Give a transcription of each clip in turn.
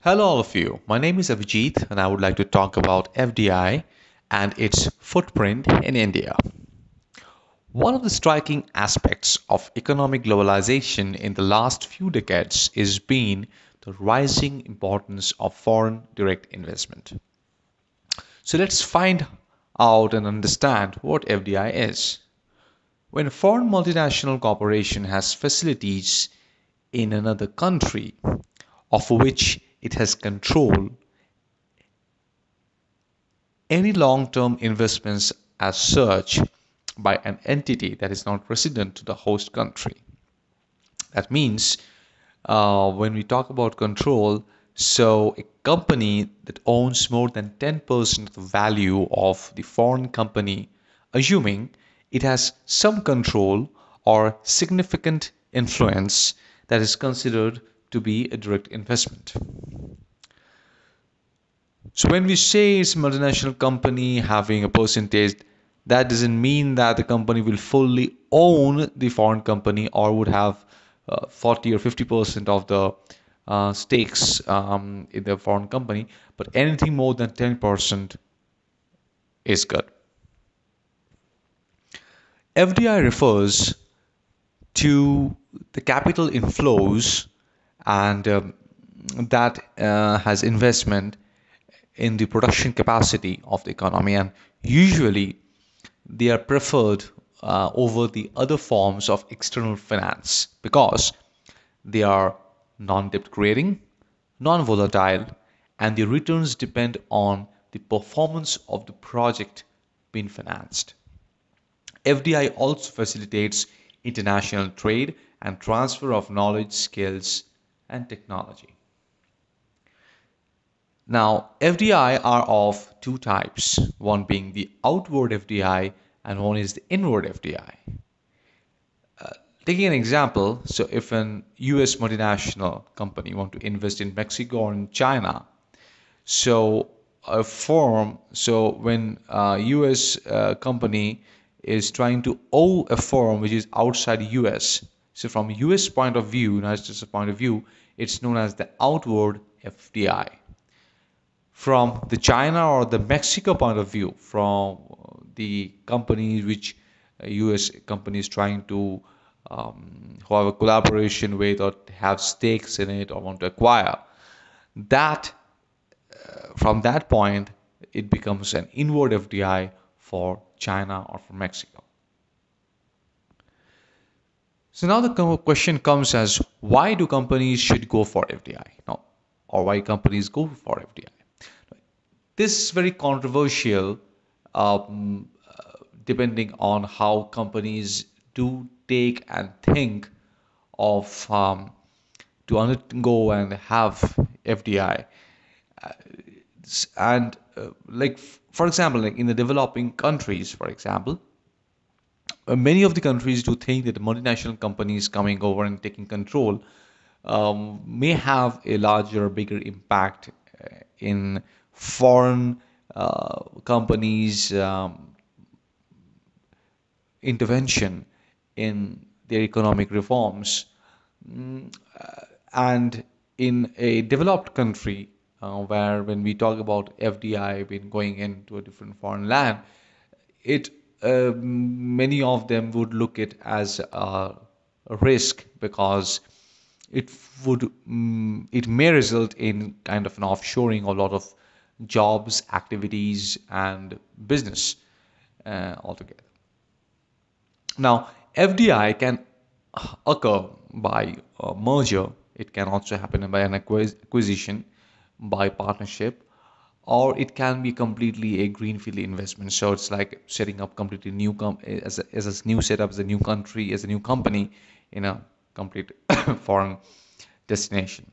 Hello, all of you. My name is Abhijit, and I would like to talk about FDI and its footprint in India. One of the striking aspects of economic globalization in the last few decades is been the rising importance of foreign direct investment. So let's find out and understand what FDI is. When a foreign multinational corporation has facilities in another country of which it has control, any long-term investments as such by an entity that is not resident to the host country. That means when we talk about control, so a company that owns more than 10% of the value of the foreign company, assuming it has some control or significant influence, that is considered to be a direct investment. So when we say it's a multinational company having a percentage, that doesn't mean that the company will fully own the foreign company or would have 40 or 50% of the stakes in the foreign company, but anything more than 10% is good. FDI refers to the capital inflows and that has investment in the production capacity of the economy, and usually they are preferred over the other forms of external finance because they are non-debt creating, non-volatile, and the returns depend on the performance of the project being financed. FDI also facilitates international trade and transfer of knowledge, skills, and technology. Now, FDI are of two types, one being the outward FDI and one is the inward FDI. Taking an example, so if an US multinational company want to invest in Mexico or in China, so a firm, so when a US company is trying to owe a firm which is outside US, so from US point of view, United States point of view, it's known as the outward FDI. From the China or the Mexico point of view, from the companies which US companies trying to who have a collaboration with or have stakes in it or want to acquire, that from that point it becomes an inward FDI for China or for Mexico. So now the question comes as why do companies should go for FDI now, or why companies go for FDI? This is very controversial depending on how companies do take and think of to undergo and have FDI. And like for example, like in the developing countries, for example, many of the countries do think that the multinational companies coming over and taking control may have a larger, bigger impact in foreign companies' intervention in their economic reforms. And in a developed country, where when we talk about FDI when going into a different foreign land, it many of them would look it as a risk because it would it may result in kind of an offshoring of a lot of jobs, activities, and business altogether. Now, FDI can occur by a merger. It can also happen by an acquisition, by partnership, or it can be completely a greenfield investment. So it's like setting up completely new as a new setup, as a new country, as a new company in a complete foreign destination.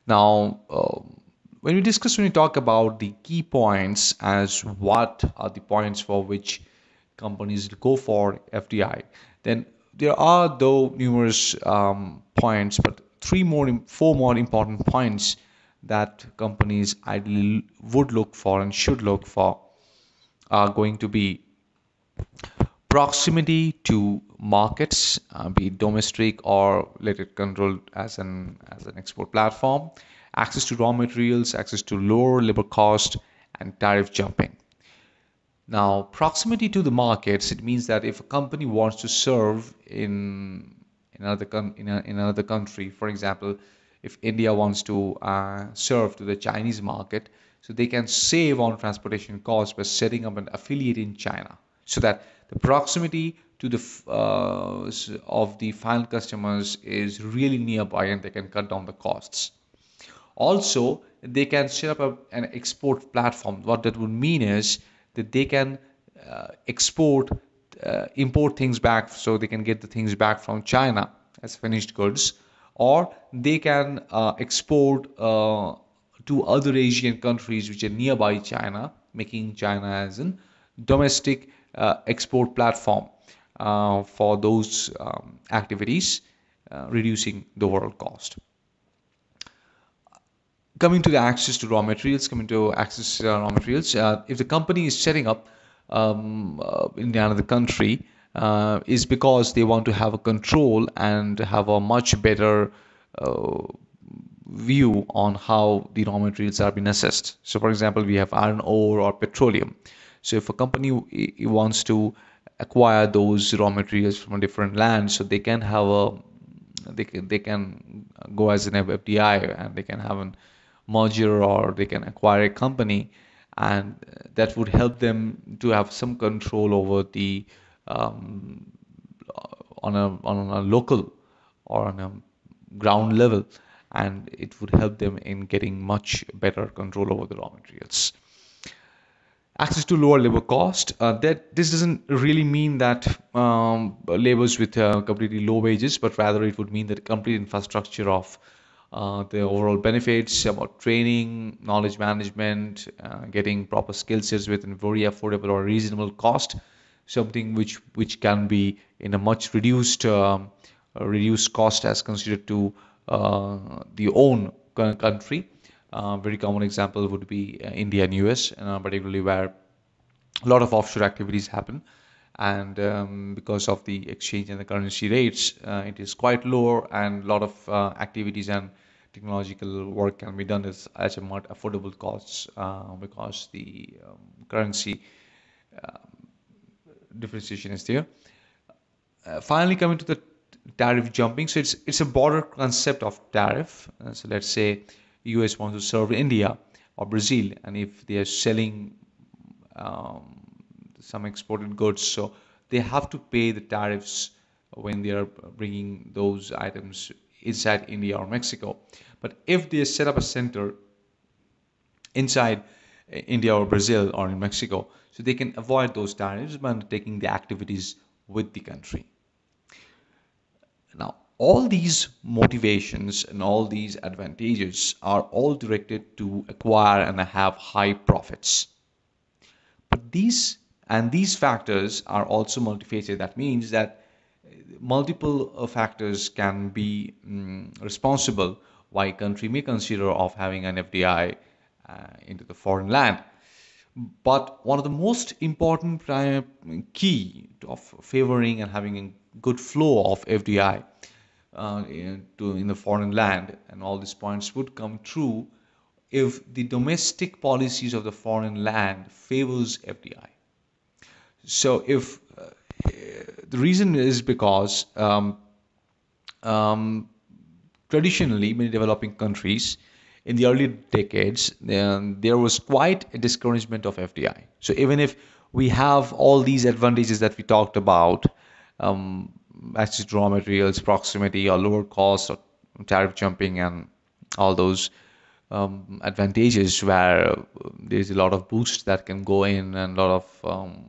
Now, when we talk about the key points as what are the points for which companies go for FDI, then there are though numerous points, but four more important points that companies ideally would look for and should look for are going to be proximity to markets, be it domestic or let it controlled as an export platform, access to raw materials, access to lower labor cost, and tariff jumping. Now, proximity to the markets, it means that if a company wants to serve in another country, for example, if India wants to serve to the Chinese market, so they can save on transportation costs by setting up an affiliate in China, so that the proximity to of the final customers is really nearby and they can cut down the costs. Also, they can set up an export platform. What that would mean is that they can import things back, so they can get the things back from China as finished goods, or they can export to other Asian countries which are nearby China, making China as a domestic export platform for those activities, reducing the overall cost. Coming to access to raw materials, if the company is setting up in another country, is because they want to have a control and have a much better uh, view on how the raw materials are being assessed. So, for example, we have iron ore or petroleum. So, if a company wants to acquire those raw materials from a different land, so they can go as an FDI, and they can have a merger, or they can acquire a company, and that would help them to have some control over the um, on a local or on a ground level, and it would help them in getting much better control over the raw materials. Access to lower labor cost. That this doesn't really mean that laborers with completely low wages, but rather it would mean that complete infrastructure of the overall benefits about training, knowledge management, getting proper skill sets within very affordable or reasonable cost, something which can be in a much reduced cost as considered to the own country. Very common example would be India and US, particularly where a lot of offshore activities happen, and because of the exchange and the currency rates, it is quite lower, and a lot of activities and technological work can be done at a more affordable costs, because the currency differentiation is there. Finally, coming to the tariff jumping, so it's a broader concept of tariff. So let's say US wants to serve India or Brazil, and if they are selling um, some exported goods, so they have to pay the tariffs when they are bringing those items inside India or Mexico. But if they set up a center inside India or Brazil or in Mexico, so they can avoid those tariffs by undertaking the activities with the country. Now, all these motivations and all these advantages are all directed to acquire and have high profits. But these factors are also multifaceted. That means that multiple factors can be responsible why a country may consider of having an FDI into the foreign land. But one of the most important key of favoring and having a good flow of FDI in the foreign land, and all these points would come true if the domestic policies of the foreign land favors FDI. So if the reason is because um, traditionally, many developing countries in the early decades, there was quite a discouragement of FDI. So even if we have all these advantages that we talked about, um, access to raw materials, proximity, or lower cost, or tariff jumping, and all those advantages where there's a lot of boost that can go in, and a lot of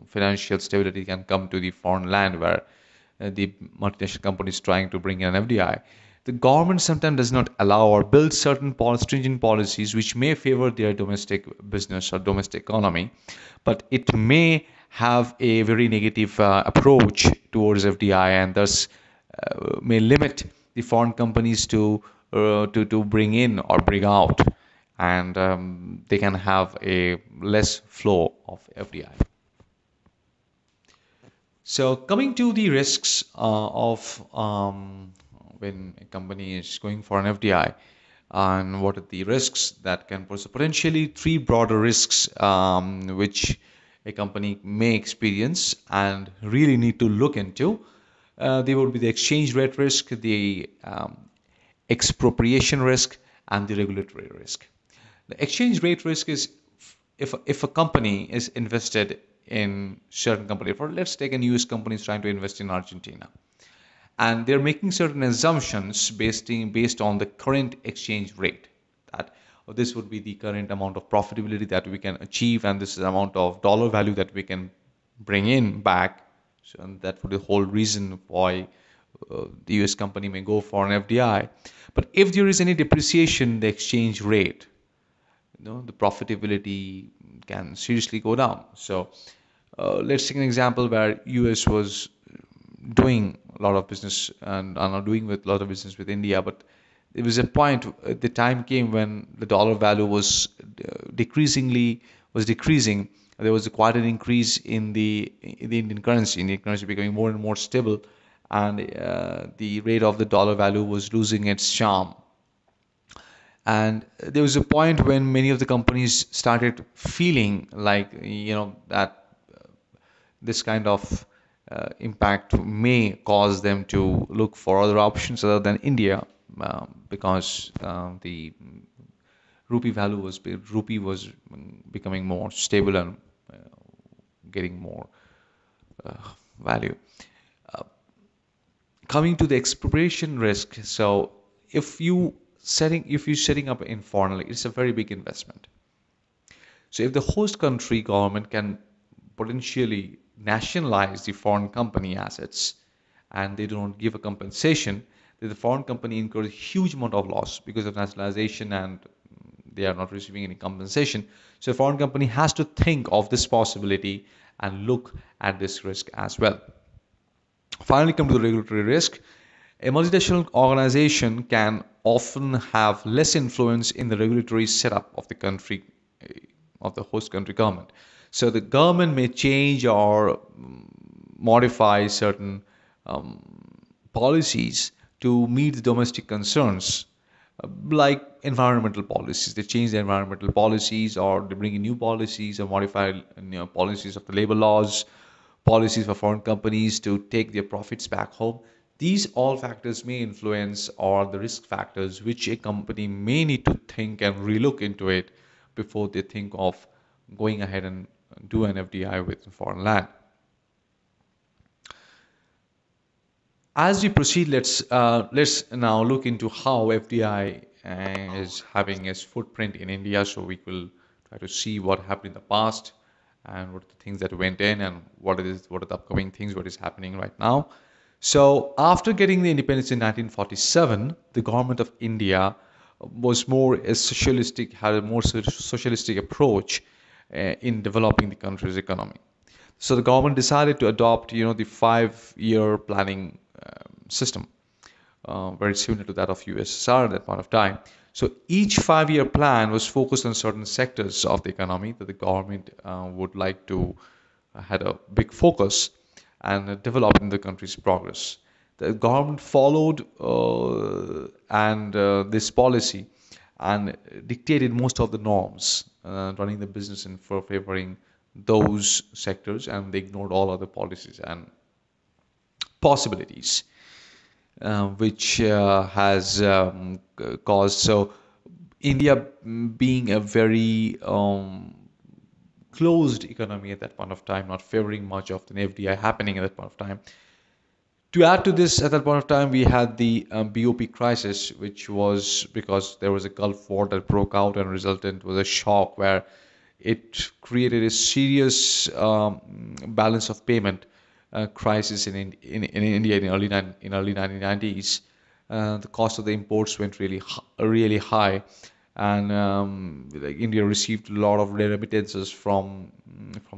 financial stability can come to the foreign land where the multinational companies trying to bring in an FDI. The government sometimes does not allow or build certain stringent policies which may favor their domestic business or domestic economy, but it may have a very negative approach towards FDI, and thus may limit the foreign companies to bring in or bring out, and they can have a less flow of FDI. So coming to the risks of when a company is going for an FDI, and what are the risks that can pose? So potentially three broader risks which a company may experience and really need to look into. They would be the exchange rate risk, the expropriation risk, and the regulatory risk. The exchange rate risk is if a company is invested in certain company, for let's take a US company is trying to invest in Argentina, and they're making certain assumptions based on the current exchange rate, that this would be the current amount of profitability that we can achieve, and this is the amount of dollar value that we can bring in back. So and that would be the whole reason why the US company may go for an FDI. But if there is any depreciation in the exchange rate, the profitability can seriously go down. So let's take an example where US was doing a lot of business and are doing with a lot of business with India, but there was a point, the time came when the dollar value was decreasing. There was quite an increase in the Indian currency becoming more and more stable, and the rate of the dollar value was losing its charm. And there was a point when many of the companies started feeling like, that this kind of impact may cause them to look for other options other than India, because the rupee was becoming more stable and uh, getting more uh, value. Uh, Coming to the expropriation risk, so if you're setting up in foreign, it's a very big investment. So if the host country government can potentially nationalize the foreign company assets and they don't give a compensation, then the foreign company incurs a huge amount of loss because of nationalization, and they are not receiving any compensation. So a foreign company has to think of this possibility and look at this risk as well. Finally, come to the regulatory risk. A multinational organization can often have less influence in the regulatory setup of the country, of the host country government. So the government may change or modify certain um, policies to meet the domestic concerns, like environmental policies. They change the environmental policies, or they bring in new policies, or modify policies of the labor laws, policies for foreign companies to take their profits back home. These all factors may influence, or the risk factors which a company may need to think and relook into it before they think of going ahead and do an FDI with foreign land. As we proceed, let's now look into how FDI is having its footprint in India. So we will try to see what happened in the past and what are the things that went in, and what are the upcoming things, what is happening right now. So after getting the independence in 1947, the government of India was more a socialistic, had a more socialistic approach in developing the country's economy. So the government decided to adopt, the 5-year planning system, very similar to that of USSR at that point of time. So each 5-year plan was focused on certain sectors of the economy that the government would like to had a big focus and develop in the country's progress. The government followed and this policy and dictated most of the norms, running the business and for favoring those sectors, and they ignored all other policies and possibilities, which has caused. So India, being a very closed economy at that point of time, not favoring much of the FDI happening at that point of time. To add to this, at that point of time, we had the BOP crisis, which was because there was a Gulf War that broke out and resulted was a shock where it created a serious balance of payment crisis in India in early 1990s. The cost of the imports went really high, and like India received a lot of remittances from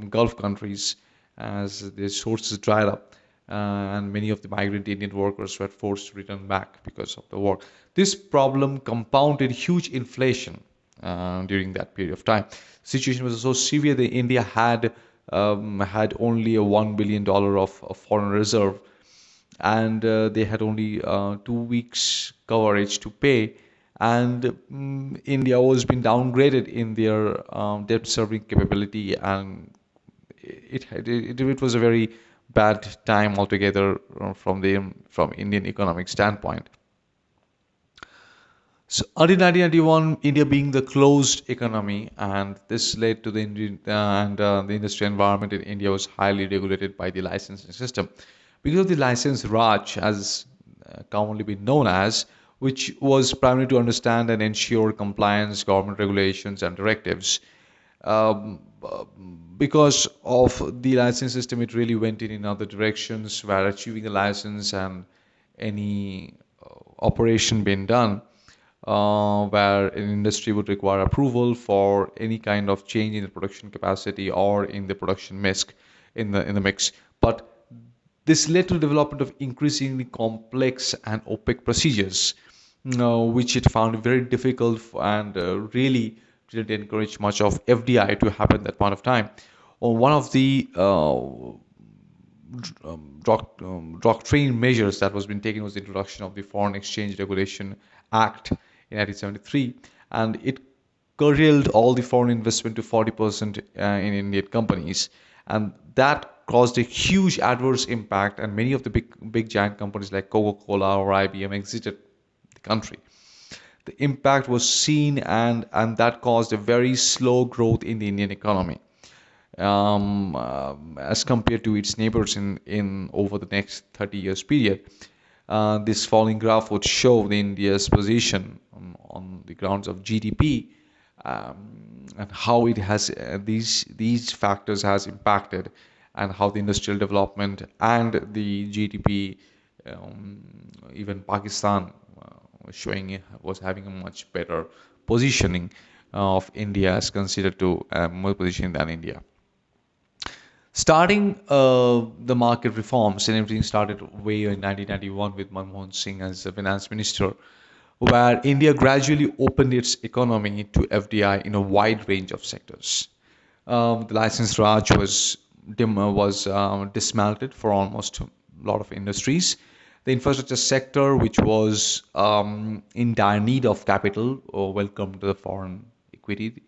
Gulf countries as their sources dried up, and many of the migrant Indian workers were forced to return back because of the war. This problem compounded huge inflation during that period of time. The situation was so severe that India had had only a $1 billion of foreign reserve, and they had only 2 weeks coverage to pay. And India was being downgraded in their debt serving capability, and it was a very bad time altogether from Indian economic standpoint. So until 1991, India being the closed economy, and this led to the Indian the industry environment in India was highly regulated by the licensing system. Because of the license Raj, as commonly been known as, which was primarily to understand and ensure compliance, government regulations, and directives. Because of the license system, it really went in other directions where achieving a license and any operation being done, where an industry would require approval for any kind of change in the production capacity or in the production mix in the mix. But this led to the development of increasingly complex and opaque procedures, which it found very difficult and really didn't encourage much of FDI to happen at that point of time. One of the doctrine measures that was being taken was the introduction of the Foreign Exchange Regulation Act in 1973, and it curtailed all the foreign investment to 40% in Indian companies, and that caused a huge adverse impact, and many of the big giant companies like Coca-Cola or IBM exited the country. The impact was seen, and that caused a very slow growth in the Indian economy, as compared to its neighbors in over the next 30 years period. This falling graph would show the India's position on the grounds of GDP, and how it has these factors has impacted, and how the industrial development and the GDP, even Pakistan was having a much better positioning of India as considered to more positioning than India. Starting the market reforms, and everything started way in 1991 with Manmohan Singh as the finance minister, where India gradually opened its economy to FDI in a wide range of sectors. The license Raj was dismantled for almost a lot of industries. The infrastructure sector, which was in dire need of capital, welcomed the foreign equity.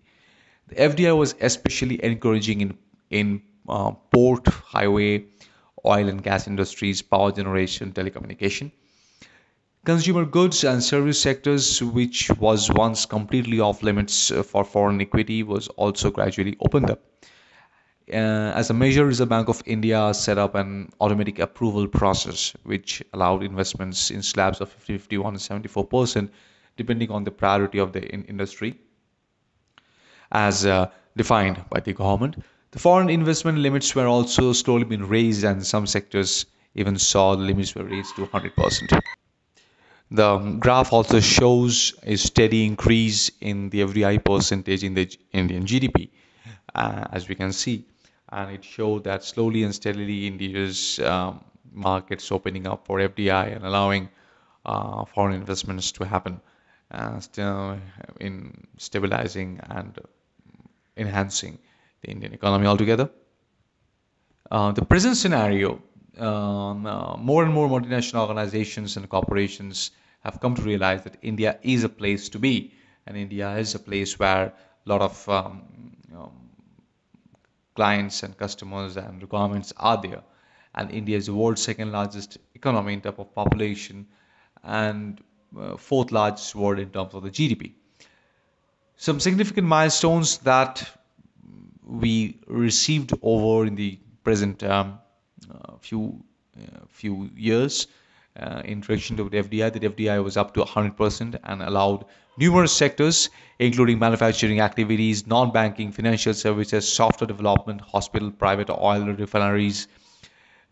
The FDI was especially encouraging in port, highway, oil and gas industries, power generation, telecommunication. Consumer goods and service sectors, which was once completely off limits for foreign equity, was also gradually opened up. As a measure, Reserve Bank of India set up an automatic approval process, which allowed investments in slabs of 50, 51, and 74%, depending on the priority of the industry, as defined by the government. The foreign investment limits were also slowly being raised, and some sectors even saw the limits were raised to 100%. The graph also shows a steady increase in the FDI percentage in the Indian GDP, as we can see. And it showed that slowly and steadily India's markets opening up for FDI and allowing foreign investments to happen, in stabilizing and enhancing the Indian economy altogether. The present scenario, more and more multinational organizations and corporations have come to realize that India is a place to be, and India is a place where a lot of clients and customers and requirements are there. And India is the world's second largest economy in terms of population, and fourth largest world in terms of the GDP. Some significant milestones that we received over in the present few years in relation to the FDI. The FDI was up to 100% and allowed numerous sectors, including manufacturing activities, non-banking, financial services, software development, hospital, private oil refineries,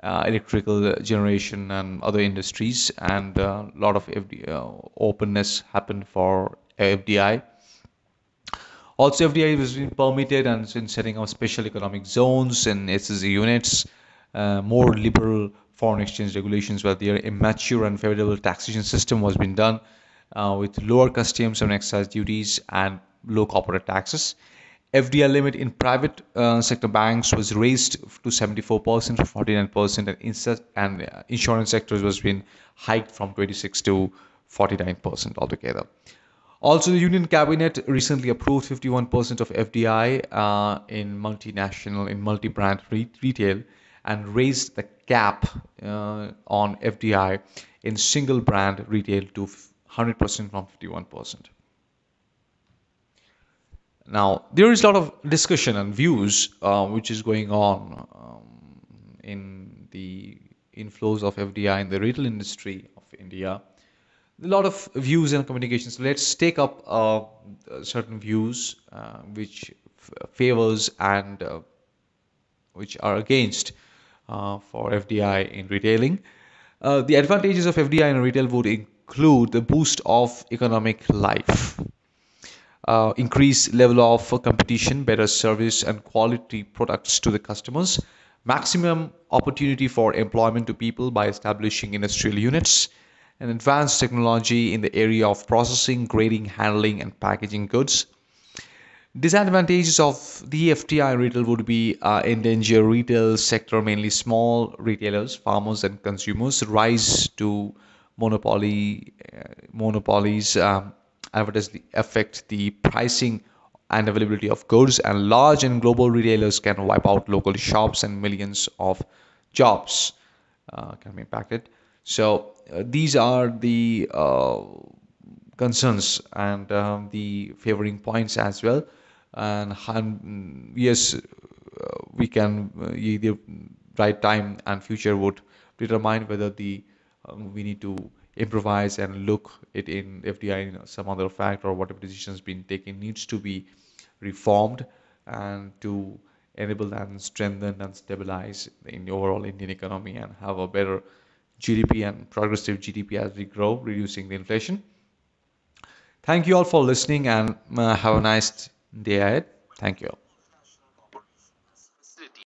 electrical generation, and other industries. And a lot of openness happened for FDI. Also, FDI was being permitted and in setting up special economic zones and SEZ units. More liberal foreign exchange regulations were there. A mature and favorable taxation system was being done, with lower customs and excise duties and low corporate taxes. FDI limit in private sector banks was raised to 74% from 49%, and, insurance sectors was been hiked from 26 to 49% altogether. Also, the Union Cabinet recently approved 51% of FDI in multinational, in multi-brand retail, and raised the cap on FDI in single brand retail to 100% from 51%. Now, there is a lot of discussion and views which is going on in the inflows of FDI in the retail industry of India. A lot of views and communications. So let's take up certain views which favors and which are against for FDI in retailing. The advantages of FDI in retail would include the boost of economic life, increased level of competition, better service and quality products to the customers, maximum opportunity for employment to people by establishing industrial units, and advanced technology in the area of processing, grading, handling, and packaging goods. Disadvantages of the FTI retail would be endanger retail sector, mainly small retailers, farmers, and consumers, rise to monopolies, adversely affect the pricing and availability of goods, and large and global retailers can wipe out local shops and millions of jobs can be impacted. So these are the concerns and the favoring points as well. And yes, we can either right time and future would determine whether the we need to improvise and look it in FDI in some other fact, or whatever decisions being taken needs to be reformed and to enable and strengthen and stabilize in the overall Indian economy and have a better GDP and progressive GDP as we grow, reducing the inflation. Thank you all for listening, and have a nice day ahead. Thank you.